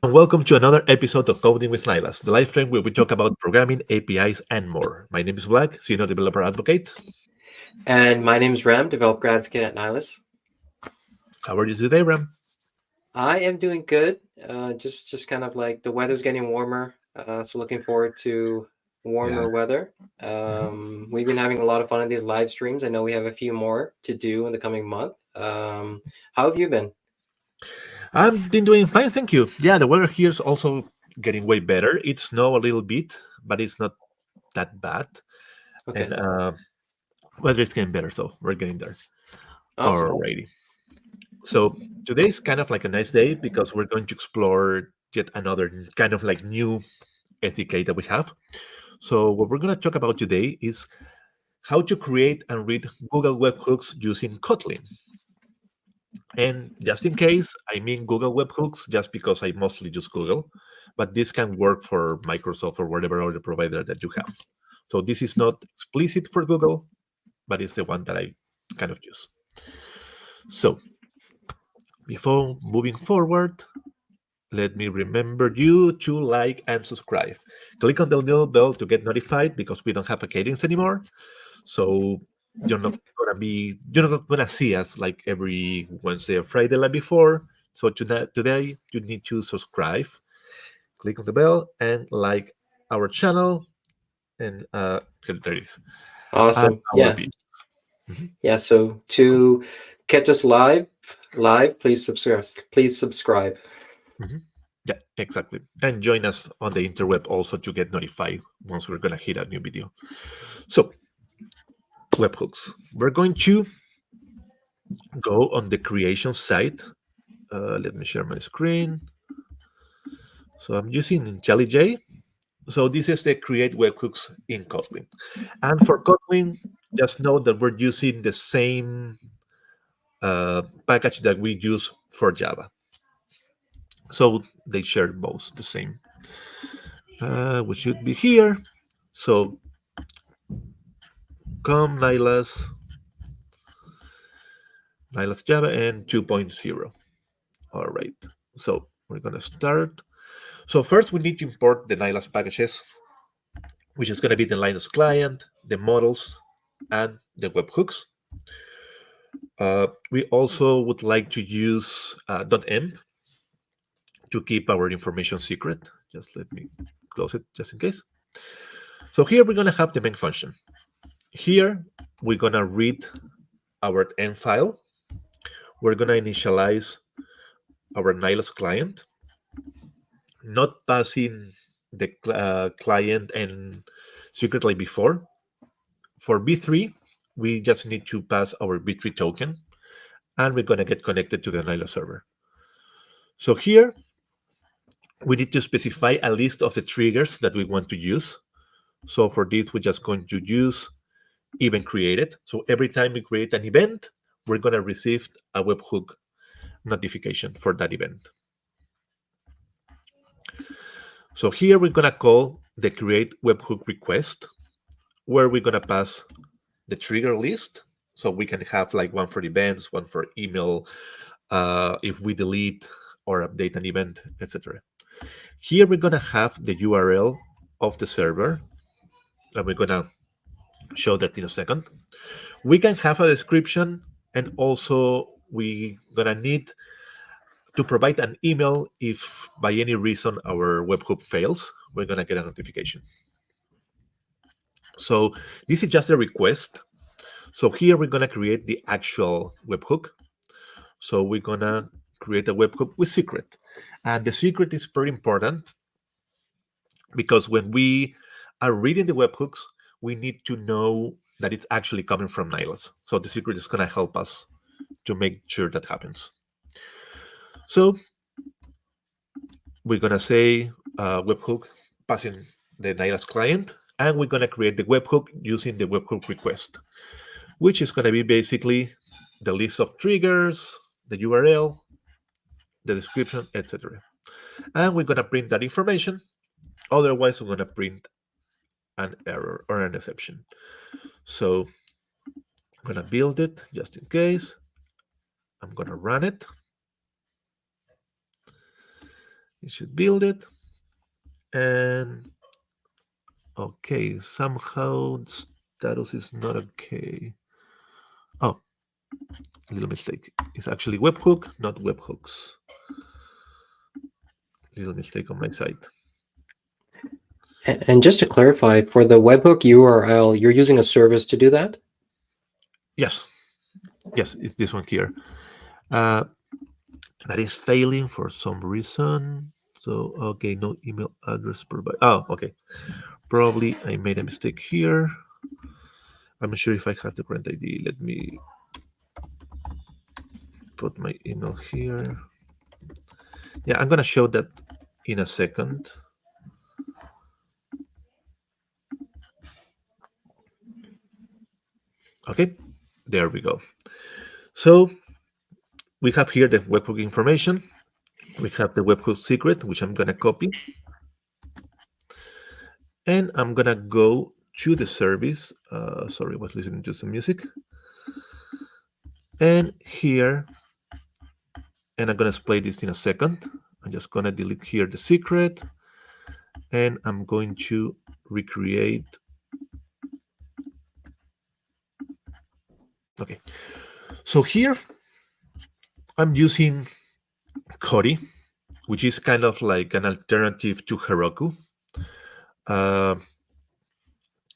and welcome to another episode of Coding with Nylas, the live stream where we talk about programming, APIs, and more. My name is Blag, Senior Developer Advocate. And my name is Ram, Developer Advocate at Nylas. How are you today, Ram? I am doing good. Just kind of like the weather's getting warmer, so looking forward to Yeah. warmer weather. We've been having a lot of fun on these live streams. I know we have a few more to do in the coming month. How have you been? I've been doing fine, thank you. Yeah, the weather here is also getting way better. It snowed a little bit, but it's not that bad. And Okay, weather is getting better, so we're getting there awesome. already. So today is kind of like a nice day because we're going to explore yet another kind of like new SDK that we have. So what we're going to talk about today is how to create and read Google webhooks using Kotlin. And just in case, I mean Google webhooks just because I mostly use Google, but this can work for Microsoft or whatever other provider that you have. So this is not explicit for Google, but it's the one that I kind of use. So before moving forward, let me remember you to like and subscribe. Click on the little bell to get notified because we don't have a cadence anymore. So you're not gonna see us like every Wednesday or Friday like before. So today you need to subscribe, click on the bell, and like our channel. And here there is and Awesome. our Yeah, video. Mhm. yeah. So to catch us live, please subscribe. Please subscribe. Mhm. Yeah, exactly. And join us on the interweb also to get notified once we're gonna hit a new video. So webhooks. We're going to go on the creation site. Let me share my screen. So I'm using IntelliJ. So this is the create webhooks in Kotlin. And for Kotlin, just know that we're using the same package that we use for Java. So they share both the same. We should be here. So come Nylas Java and 2.0. All right. So we're going to start. So first we need to import the Nylas packages, which is going to be the Linux client, the models, and the webhooks. We also would like to use .env to keep our information secret. Just let me close it just in case. So here we're going to have the main function. Here we're going to read our env file. We're going to initialize our Nylas client, not passing the client and secret like before. For V3, we just need to pass our V3 token, and we're going to get connected to the Nylas server. So here we need to specify a list of the triggers that we want to use. So for this, we're just going to use event created. So every time we create an event, we're going to receive a webhook notification for that event. So here we're going to call the create webhook request, where we're going to pass the trigger list. So we can have like one for events, one for email, if we delete or update an event, etc. Here we're going to have the URL of the server, and we're going to show that in a second. We can have a description, and also we're going to need to provide an email if by any reason our webhook fails. We're going to get a notification. So this is just a request. So here we're going to create the actual webhook. So we're going to create a webhook with secret. And the secret is very important because when we are reading the webhooks, we need to know that it's actually coming from Nylas. So the secret is going to help us to make sure that happens. So we're going to say webhook passing the Nylas client, and we're going to create the webhook using the webhook request, which is going to be basically the list of triggers, the URL, the description, etc. And we're going to print that information. Otherwise, we're going to print an error or an exception. So I'm going to build it just in case. I'm going to run it. It should build it. And okay, somehow status is not okay. Oh, little mistake. It's actually webhook, not webhooks. Little mistake on my side. And just to clarify, for the webhook URL, you're using a service to do that? Yes, yes, it's this one here. That is failing for some reason. So, okay, no email address provided. Oh, okay. Probably I made a mistake here. I'm not sure if I have the correct ID. Let me put my email here. Yeah, I'm going to show that in a second. Okay, there we go. So we have here the webhook information. We have the webhook secret, which I'm going to copy. And I'm going to go to the service. Sorry, I was listening to some music. And here, and I'm going to display this in a second. I'm just going to delete here the secret. And I'm going to recreate. Okay. So here, I'm using Kodi, which is kind of like an alternative to Heroku.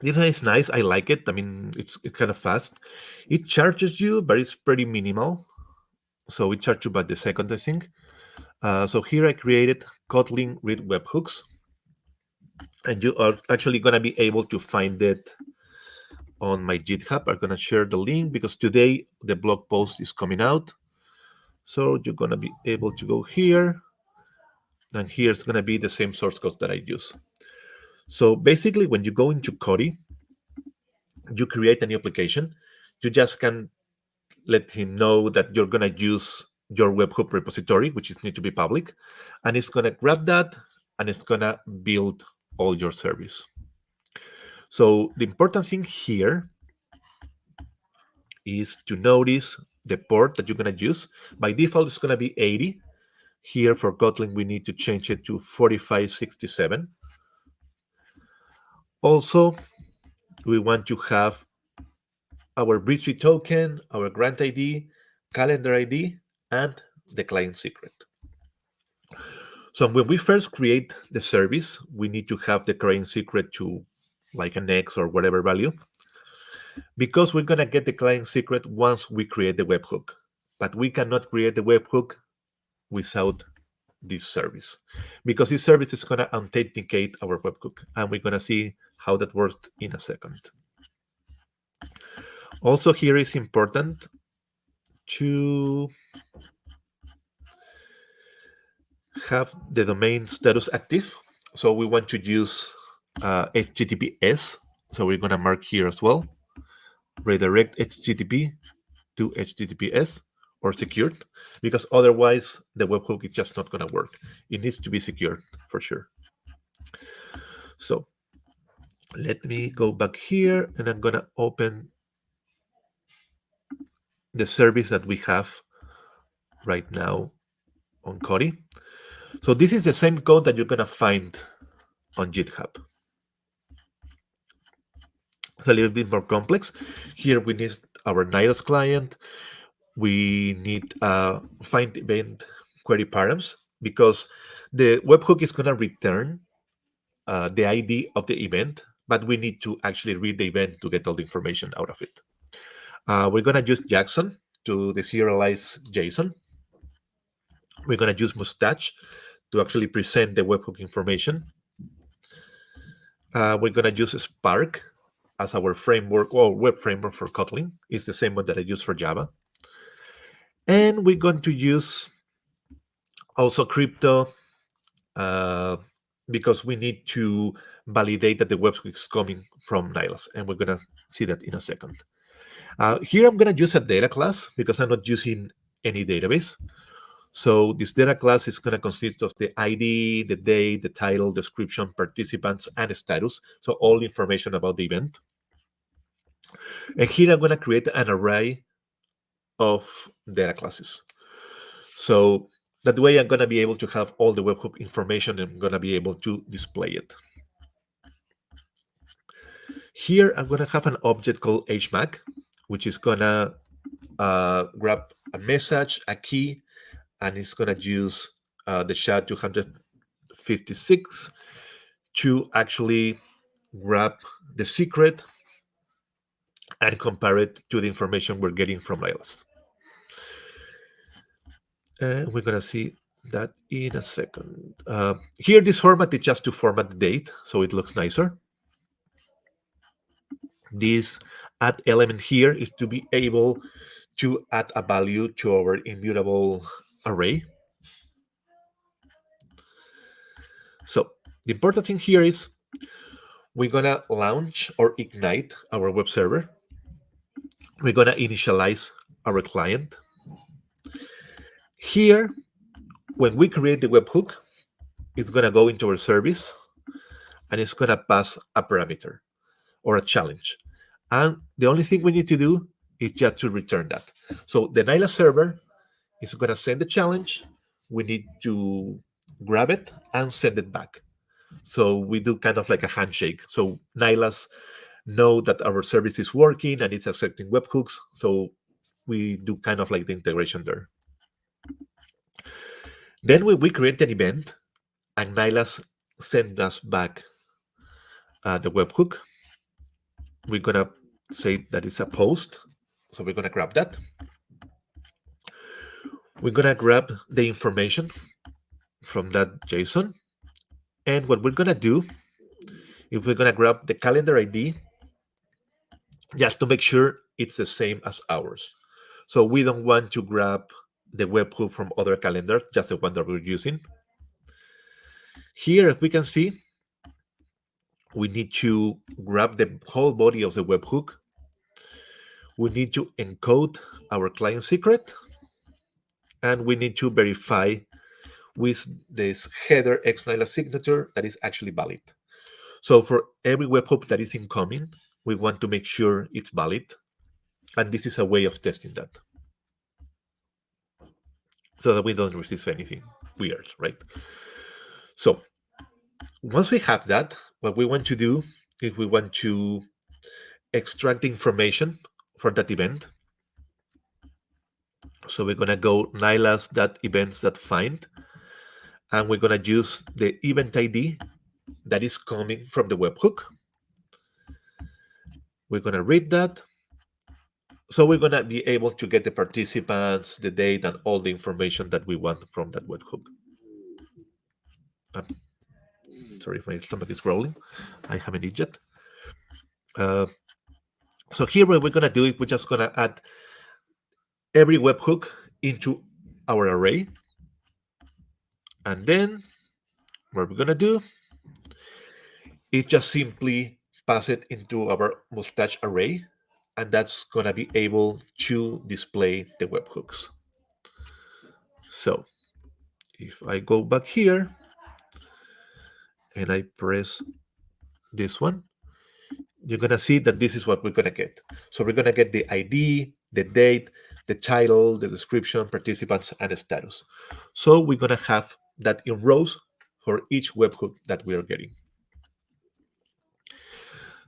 This is nice. I like it. I mean, it's kind of fast. It charges you, but it's pretty minimal. So it charges you by the second, I think. So here I created Kotlin read webhooks. And you are actually going to be able to find it on my GitHub. I'm going to share the link because today the blog post is coming out. So you're going to be able to go here. And here's going to be the same source code that I use. So basically, when you go into Kodi, you create a new application. You just can let him know that you're going to use your webhook repository, which is need to be public. And it's going to grab that and it's going to build all your service. So the important thing here is to notice the port that you're going to use. By default, it's going to be 80. Here for Kotlin, we need to change it to 4567. Also, we want to have our V3 token, our grant ID, calendar ID, and the client secret. So when we first create the service, we need to have the client secret to like an X or whatever value, because we're going to get the client secret once we create the webhook. But we cannot create the webhook without this service, because this service is going to authenticate our webhook, and we're going to see how that works in a second. Also, here is important to have the domain status active. So we want to use HTTPS. So we're going to mark here as well, redirect HTTP to HTTPS or secured, because otherwise the webhook is just not going to work. It needs to be secured for sure. So let me go back here and I'm going to open the service that we have right now on Kodi. So this is the same code that you're going to find on GitHub. It's a little bit more complex. Here we need our Nylas client. We need find event query params, because the webhook is going to return the ID of the event, but we need to actually read the event to get all the information out of it. We're going to use Jackson to deserialize JSON. We're going to use Mustache to actually present the webhook information. We're going to use Spark as our framework or web framework for Kotlin. It's the same one that I use for Java. And we're going to use also crypto because we need to validate that the webhook is coming from Nylas. And we're going to see that in a second. Here I'm going to use a data class because I'm not using any database. So this data class is going to consist of the ID, the date, the title, description, participants, and status. So all information about the event. And here I'm going to create an array of data classes. So That way I'm going to be able to have all the webhook information and I'm going to be able to display it. Here I'm going to have an object called HMAC, which is going to grab a message, a key, and it's going to use the SHA-256 to actually grab the secret and compare it to the information we're getting from Nylas. And we're going to see that in a second. Here, this format is just to format the date, so it looks nicer. This add element here is to be able to add a value to our immutable array. So the important thing here is we're going to launch or ignite our web server. We're going to initialize our client. Here, when we create the webhook, it's going to go into our service and it's going to pass a parameter or a challenge. And the only thing we need to do is just to return that. So the Nylas server is going to send the challenge. We need to grab it and send it back. So we do kind of like a handshake. So Nylas know that our service is working and it's accepting webhooks. So we do kind of like the integration there. Then we create an event and Nylas send us back the webhook. We're going to say that it's a post. So we're going to grab that. We're going to grab the information from that JSON. And what we're going to do is we're going to grab the calendar ID just to make sure it's the same as ours. So we don't want to grab the webhook from other calendars, just the one that we're using. Here, as we can see, we need to grab the whole body of the webhook. We need to encode our client secret. And we need to verify with this header X Nylas signature that is actually valid. So for every webhook that is incoming, we want to make sure it's valid. And this is a way of testing that, so that we don't receive anything weird, right? So once we have that, what we want to do is we want to extract the information for that event. So we're going to go nylas.events.find, and we're going to use the event ID that is coming from the webhook. We're going to read that. So we're going to be able to get the participants, the date, and all the information that we want from that webhook. Sorry if my stomach is growling. I haven't eaten yet. So here what we're going to do is we're just going to add every webhook into our array. And then what we're going to do is just simply pass it into our mustache array. And that's going to be able to display the webhooks. So if I go back here and I press this one, you're going to see that this is what we're going to get. So we're going to get the ID, the date, the title, the description, participants, and the status. So we're going to have that in rows for each webhook that we are getting.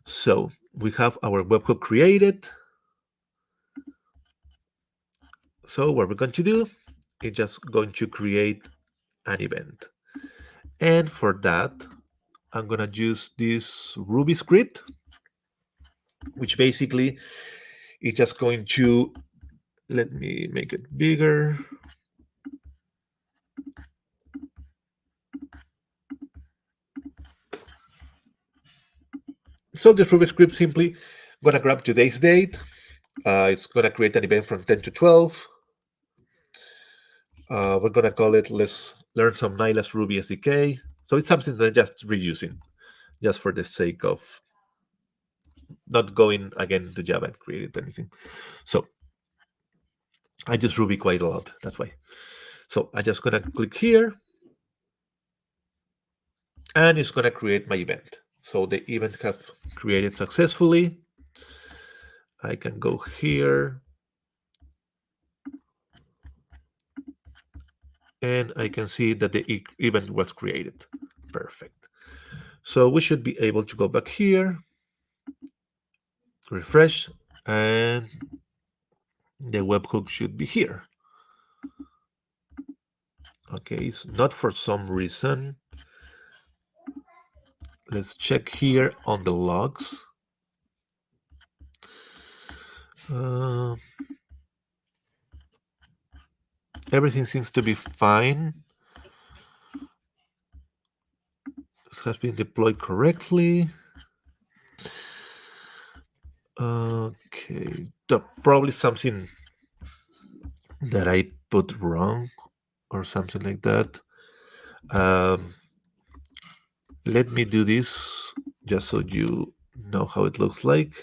So we have our webhook created. So what we're going to do is just going to create an event. And for that, I'm going to use this Ruby script, which basically is just going to, let me make it bigger. So this Ruby script simply going to grab today's date. It's going to create an event from 10 to 12. We're going to call it, let's learn some Nylas Ruby SDK. So it's something that I'm just reusing, just for the sake of not going again to Java and create anything. So I use Ruby quite a lot, that's why. So I'm just going to click here. And it's going to create my event. So the event have created successfully. I can go here. and I can see that the event was created. Perfect. So we should be able to go back here, refresh, and the webhook should be here. Okay, it's not for some reason. Let's check here on the logs. Uh, Everything seems to be fine. This has been deployed correctly. Okay, probably something that I put wrong or something like that. Um, Let me do this just so you know how it looks like.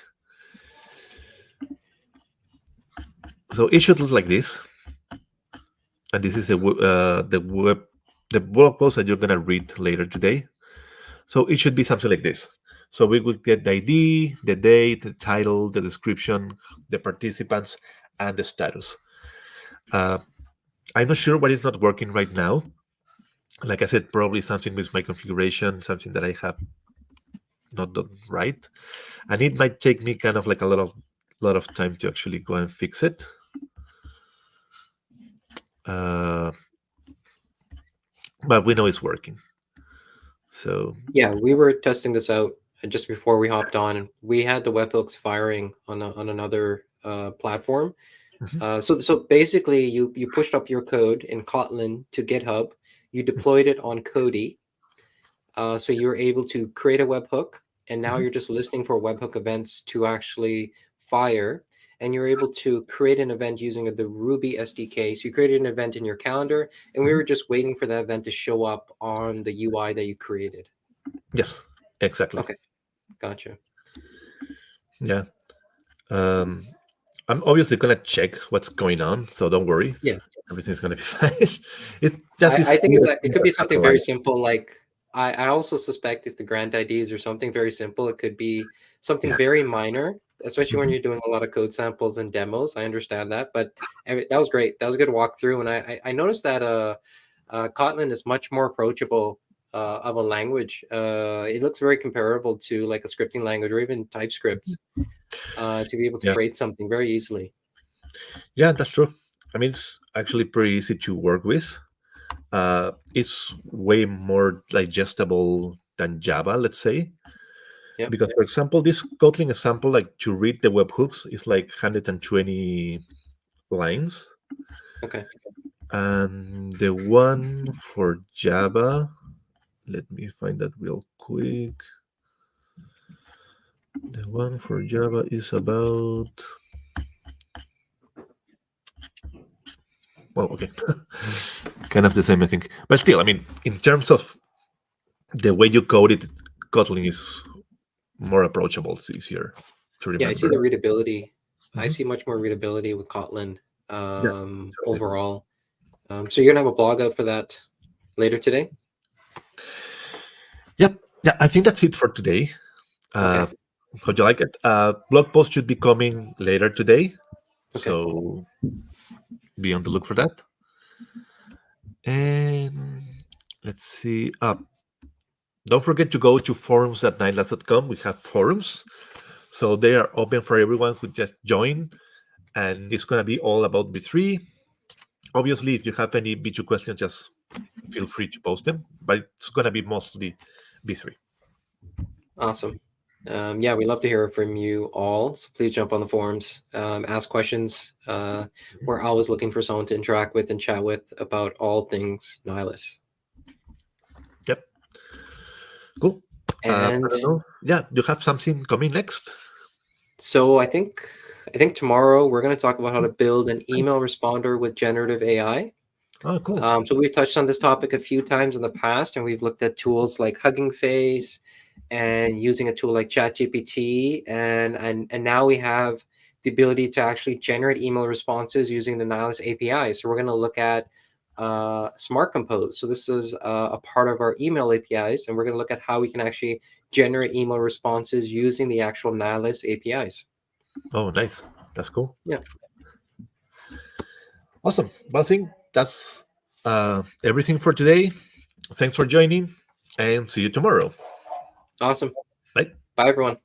So it should look like this, and this is the blog post that you're gonna read later today. So it should be something like this. So we would get the ID, the date, the title, the description, the participants, and the status. Uh, I'm not sure why it's not working right now. Like I said, probably something with my configuration, something that I have not done right, and it might take me kind of like a lot of time to actually go and fix it. Uh, but we know it's working. So Yeah, we were testing this out just before we hopped on, and we had the webhooks firing on another platform. mhm, So basically, you pushed up your code in Kotlin to GitHub. You deployed it on Kodi. So you were able to create a webhook, and now mhm, you're just listening for webhook events to actually fire. And you're able to create an event using the Ruby SDK. So you created an event in your calendar, and we mhm. were just waiting for that event to show up on the UI that you created. Yes, exactly. Okay, gotcha. Yeah. Um, I'm obviously gonna check what's going on, so don't worry. Yeah. Everything's gonna be fine. It's just this I think weird it thing could that be something happened, very right? simple. Like I also suspect if the grant IDs are something very simple, it could be something Yeah. very minor, especially when Mhm. you're doing a lot of code samples and demos. I understand that, but that was great. That was a good walkthrough, and I noticed that Kotlin is much more approachable of a language. It looks very comparable to like a scripting language or even TypeScript to be able to Yeah. create something very easily. Yeah, that's true. I mean, it's actually pretty easy to work with. It's way more digestible than Java, let's say, Yep. because for example, this Kotlin example, like to read the webhooks, is like 120 lines, Okay. and the one for Java, let me find that real quick. The one for Java is about, well, okay, kind of the same, I think. But still, I mean, in terms of the way you code it, Kotlin is more approachable. It's easier to Yeah, I see remember. the readability. I Mhm. see much more readability with Kotlin Yeah, totally. overall. So you're gonna have a blog out for that later today? Yep. Yeah, I think that's it for today. Okay. Uh, How'd you like it? Blog post should be coming later today, Okay. so be on the look for that. And let's see. Don't forget to go to forums.nylas.com. We have forums, so they are open for everyone who just joined, and it's gonna be all about V3. Obviously, if you have any V2 questions, just feel free to post them, but it's gonna be mostly V3. Awesome. Yeah, we love to hear from you all. So please jump on the forums, ask questions. We're always looking for someone to interact with and chat with about all things Nihilus. Yep. Cool. I And don't know. Yeah, you have something coming next? so I think tomorrow we're going to talk about how to build an email responder with generative AI. Oh, cool. So we've touched on this topic a few times in the past, and we've looked at tools like Hugging Face and using a tool like ChatGPT, and now we have the ability to actually generate email responses using the Nihilus API. So we're going to look at Smart Compose. So this is a part of our email APIs, and we're going to look at how we can actually generate email responses using the actual Nihilus APIs. Oh, nice. That's cool. Yeah. Awesome. Well, I think that's everything for today. Thanks for joining, and see you tomorrow. Awesome. Bye. Bye, everyone.